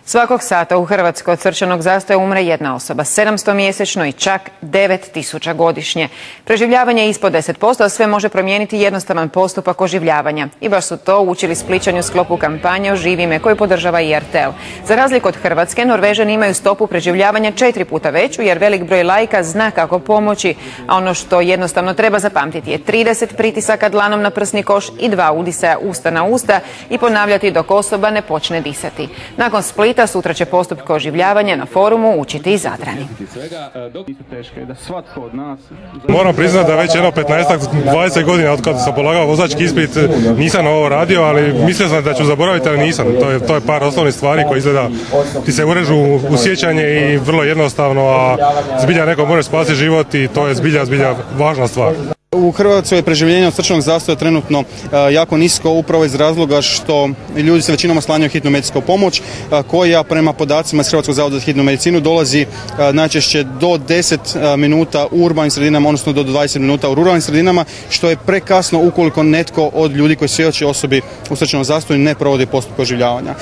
Svakog sata u Hrvatskoj od srčanog zastoja umre jedna osoba, 700 mjesečno i čak 9000 godišnje. Preživljavanje je ispod 10%, a sve može promijeniti jednostavan postupak oživljavanja. I baš su to učili Splićani u sklopu kampanje Oživi me koju podržava i RTL. Za razliku od Hrvatske, Norvežani imaju stopu preživljavanja 4 puta veću jer velik broj laika zna kako pomoći, a ono što jednostavno treba zapamtiti je 30 pritisaka dlanom na prsni koš i 2 udisaja usta na usta i ponavljati dok osoba ne počne disati. Nakon Splita sutra će postupke oživljavanja na forumu učiti i Zadrani. Moram priznati da već jedno 15-20 godina od kada sam polagao vozački ispit nisam ovo radio, ali mislio sam da ću zaboraviti, ali nisam. To je par osnovnih stvari koje izgleda ti se urežu u sjećanje i vrlo jednostavno, a zbilja neko može spasiti život i to je zbilja važna stvar. U Hrvatskoj je preživljenje od srčanog zastoja trenutno jako nisko, upravo iz razloga što ljudi se većinom oslanjaju hitnu medicinsku pomoć, koja prema podacima iz Hrvatskog zavoda za hitnu medicinu dolazi najčešće do 10 minuta u urbanim sredinama, odnosno do 20 minuta u ruralnim sredinama, što je prekasno ukoliko netko od ljudi koji svjedoči osobi u srčanom zastoju ne provodi postupak oživljavanja.